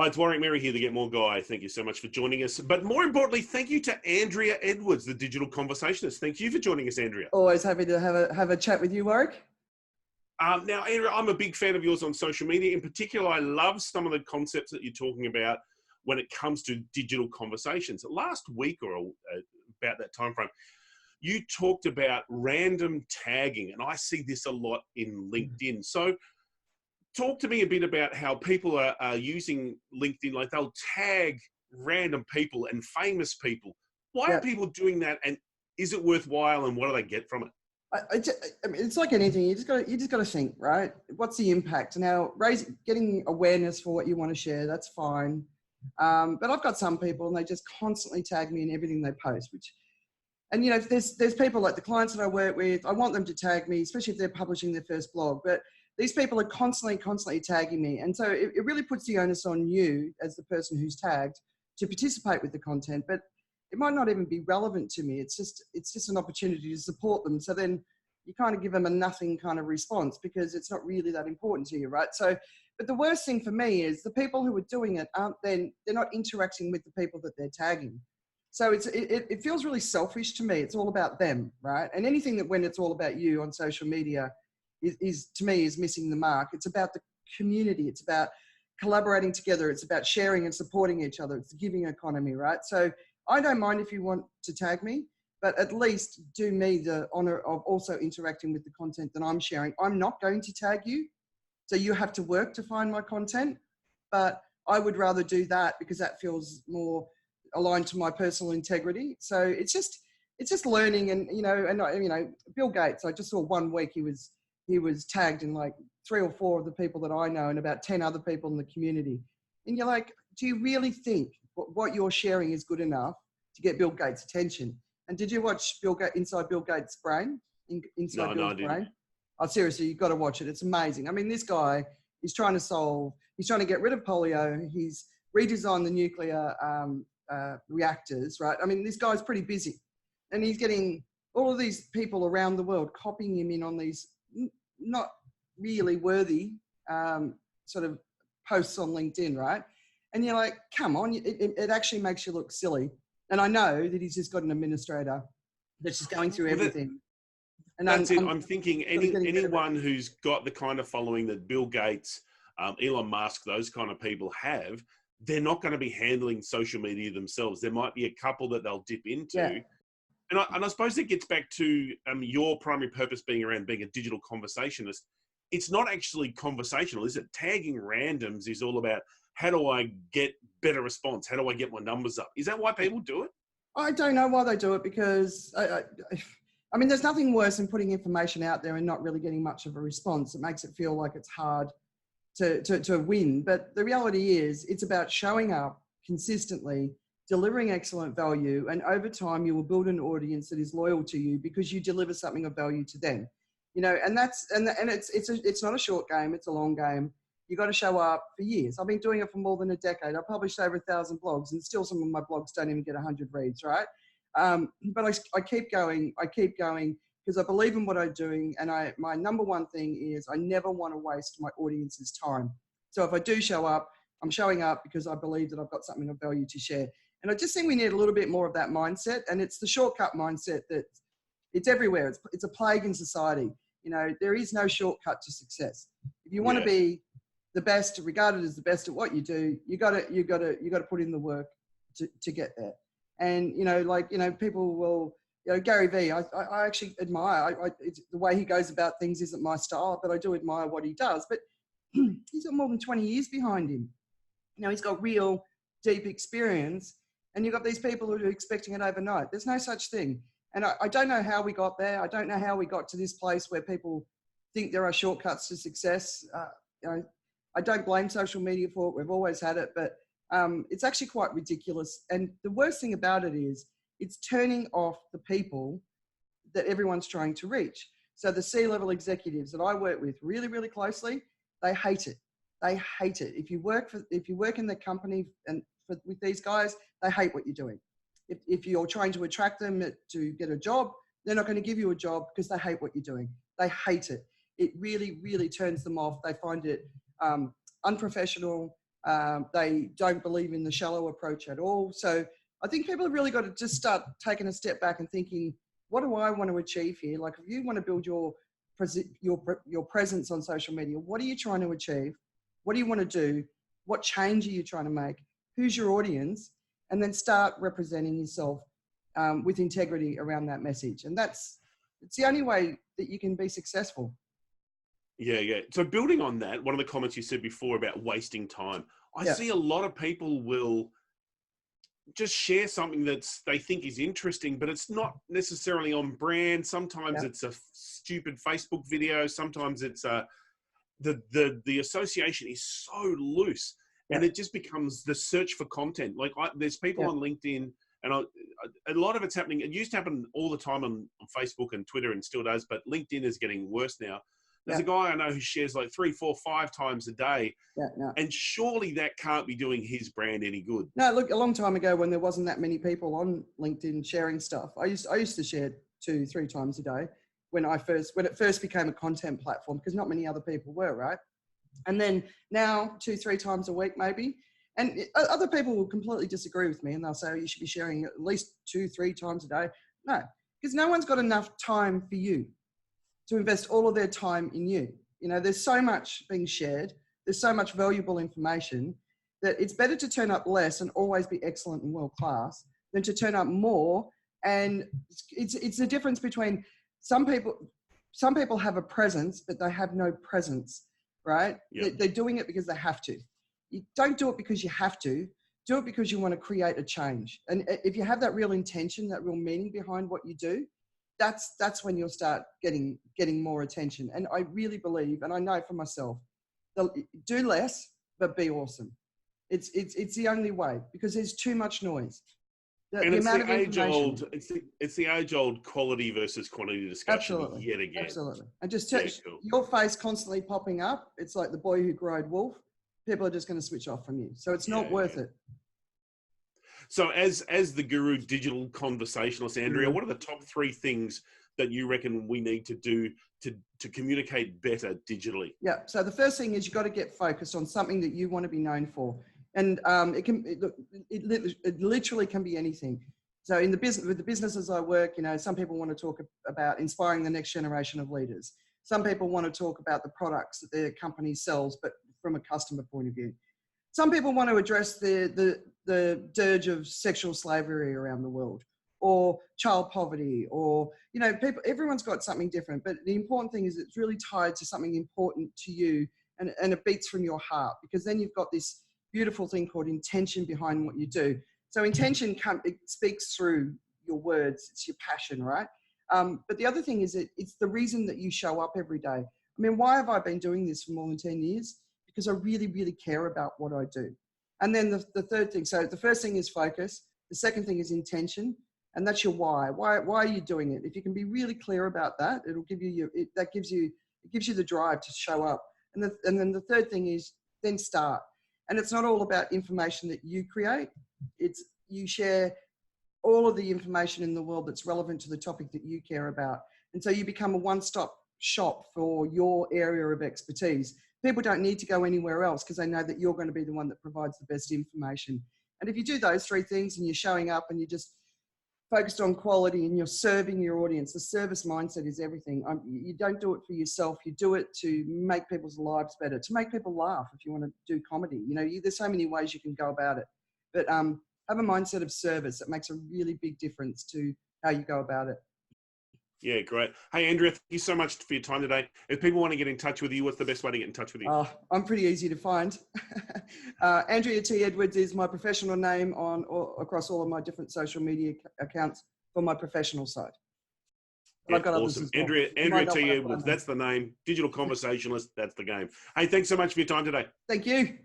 Hi, it's Warwick Mary here, the Get More Guy. Thank you so much for joining us. But more importantly, thank you to Andrea Edwards, the digital conversationalist. Thank you for joining us, Andrea. Always happy to have a chat with you, Warwick. Now, Andrea, I'm a big fan of yours on social media. In particular, I love some of the concepts that you're talking about when it comes to digital conversations. Last week or about that time frame, you talked about random tagging, and I see this a lot in LinkedIn. So talk to me a bit about how people are using LinkedIn, like they'll tag random people and famous people. Why are people doing that, and is it worthwhile, and what do they get from it? I mean, it's like anything. You just got to think, right? What's the impact? Now, getting awareness for what you want to share, that's fine. But I've got some people, and they just constantly tag me in everything they post. And you know, there's people like the clients that I work with. I want them to tag me, especially if they're publishing their first blog. But these people are constantly tagging me, and so it really puts the onus on you as the person who's tagged to participate with the content. But it might not even be relevant to me. It's just an opportunity to support them. So then you kind of give them a nothing kind of response because it's not really that important to you, right? So, but the worst thing for me is the people who are doing it they're not interacting with the people that they're tagging. So it feels really selfish to me. It's all about them, right? And anything that when it's all about you on social media is to me is missing the mark. It's about the community. It's about collaborating together. It's about sharing and supporting each other. It's the giving economy, right? So I don't mind if you want to tag me, but at least do me the honor of also interacting with the content that I'm sharing. I'm not going to tag you, so you have to work to find my content, but I would rather do that because that feels more aligned to my personal integrity. So it's just learning, and Bill Gates. I just saw 1 week he was tagged in like 3 or 4 of the people that I know and about 10 other people in the community. And you're like, do you really think what you're sharing is good enough to get Bill Gates' attention? And did you watch Inside Bill Gates' Brain? Inside Bill's Brain? Oh, seriously, you've got to watch it. It's amazing. I mean, this guy is trying to get rid of polio. He's redesigned the nuclear reactors, right? I mean, this guy's pretty busy. And he's getting all of these people around the world copying him in on these not really worthy sort of posts on LinkedIn, right? And you're like, come on, it actually makes you look silly. And I know that he's just got an administrator that's just going through everything. And I'm thinking anyone who's got the kind of following that Bill Gates, Elon Musk, those kind of people have, they're not going to be handling social media themselves. There might be a couple that they'll dip into. Yeah. And I suppose it gets back to your primary purpose being around being a digital conversationalist. It's not actually conversational, is it? Tagging randoms is all about, how do I get better response? How do I get my numbers up? Is that why people do it? I don't know why they do it, because I mean, there's nothing worse than putting information out there and not really getting much of a response. It makes it feel like it's hard to win. But the reality is it's about showing up consistently, delivering excellent value, and over time you will build an audience that is loyal to you because you deliver something of value to them. You know, and it's not a short game, it's a long game. You got to show up for years. I've been doing it for more than a decade. I've published over 1,000 blogs, and still some of my blogs don't even get 100 reads, right? But I keep going because I believe in what I'm doing. And my number one thing is I never want to waste my audience's time. So if I do show up, I'm showing up because I believe that I've got something of value to share. And I just think we need a little bit more of that mindset. And it's the shortcut mindset that it's everywhere. It's a plague in society. You know, there is no shortcut to success. If you want to be the best, regarded as the best at what you do, you got to put in the work to get there. And people will, Gary Vee, I actually admire. The way he goes about things isn't my style, but I do admire what he does. But he's got more than 20 years behind him. You know, he's got real deep experience, and you've got these people who are expecting it overnight. There's no such thing. And I don't know how we got there. I don't know how we got to this place where people think there are shortcuts to success. I don't blame social media for it. We've always had it, but it's actually quite ridiculous. And the worst thing about it is it's turning off the people that everyone's trying to reach. So the C-level executives that I work with really, really closely, they hate it. They hate it. If you work in the company with these guys, they hate what you're doing. If you're trying to attract them to get a job, they're not going to give you a job because they hate what you're doing. They hate it. It really, really turns them off. They find it unprofessional. They don't believe in the shallow approach at all. So I think people have really got to just start taking a step back and thinking, what do I want to achieve here? Like if you want to build your presence on social media, what are you trying to achieve? What do you want to do? What change are you trying to make? Who's your audience? And then start representing yourself with integrity around that message. And it's the only way that you can be successful. Yeah. So building on that, one of the comments you said before about wasting time, I see a lot of people will just share something they think is interesting, but it's not necessarily on brand. Sometimes it's a stupid Facebook video. Sometimes it's the association is so loose, and it just becomes the search for content. Like there's people on LinkedIn, and a lot of it's happening. It used to happen all the time on Facebook and Twitter, and still does, but LinkedIn is getting worse now. There's a guy I know who shares like 3, 4, 5 times a day. And surely that can't be doing his brand any good. No, look, a long time ago when there wasn't that many people on LinkedIn sharing stuff, I used to share 2, 3 times a day when it first became a content platform, because not many other people were, right? And then now 2, 3 times a week maybe. And other people will completely disagree with me and they'll say, oh, you should be sharing at least 2, 3 times a day. No, because no one's got enough time for you to invest all of their time in you. You know, there's so much being shared. There's so much valuable information that it's better to turn up less and always be excellent and world class than to turn up more. And it's the difference between some people have a presence, but they have no presence, right? They're doing it because they have to. You don't do it because you have to. Do it because you want to create a change. And if you have that real intention, that real meaning behind what you do, that's when you'll start getting more attention. And I really believe, and I know for myself, do less, but be awesome. It's the only way, because there's too much noise. It's the age-old quality versus quantity discussion yet again. Absolutely. And just your face constantly popping up, it's like the boy who cried wolf. People are just going to switch off from you. So it's not worth it. So as the guru digital conversationalist, Andrea, what are the top 3 things that you reckon we need to do to communicate better digitally? Yeah. So the first thing is you've got to get focused on something that you want to be known for. And it literally can be anything. So with the businesses I work, you know, some people want to talk about inspiring the next generation of leaders. Some people want to talk about the products that their company sells, but from a customer point of view. Some people want to address the dirge of sexual slavery around the world, or child poverty, or, you know, everyone's got something different. But the important thing is it's really tied to something important to you, and it beats from your heart, because then you've got this beautiful thing called intention behind what you do. So intention it speaks through your words. It's your passion, right? But the other thing is it's the reason that you show up every day. I mean, why have I been doing this for more than 10 years? Because I really, really care about what I do. And then the third thing, so the first thing is focus. The second thing is intention. And that's your why. Why are you doing it? If you can be really clear about that, it'll give you it gives you the drive to show up. And then the third thing is then start. And it's not all about information that you create. It's you share all of the information in the world that's relevant to the topic that you care about. And so you become a one-stop shop for your area of expertise. People don't need to go anywhere else because they know that you're going to be the one that provides the best information. And if you do those 3 things and you're showing up and you're just focused on quality and you're serving your audience, the service mindset is everything. You don't do it for yourself. You do it to make people's lives better, to make people laugh if you want to do comedy. You know, there's so many ways you can go about it. But have a mindset of service. It makes a really big difference to how you go about it. Yeah, great. Hey, Andrea, thank you so much for your time today. If people want to get in touch with you, what's the best way to get in touch with you? I'm pretty easy to find. Andrea T. Edwards is my professional name across all of my different social media accounts for my professional side. Yeah, I've got awesome. Well. Andrea T. Edwards, that's the name. Digital Conversationalist, that's the game. Hey, thanks so much for your time today. Thank you.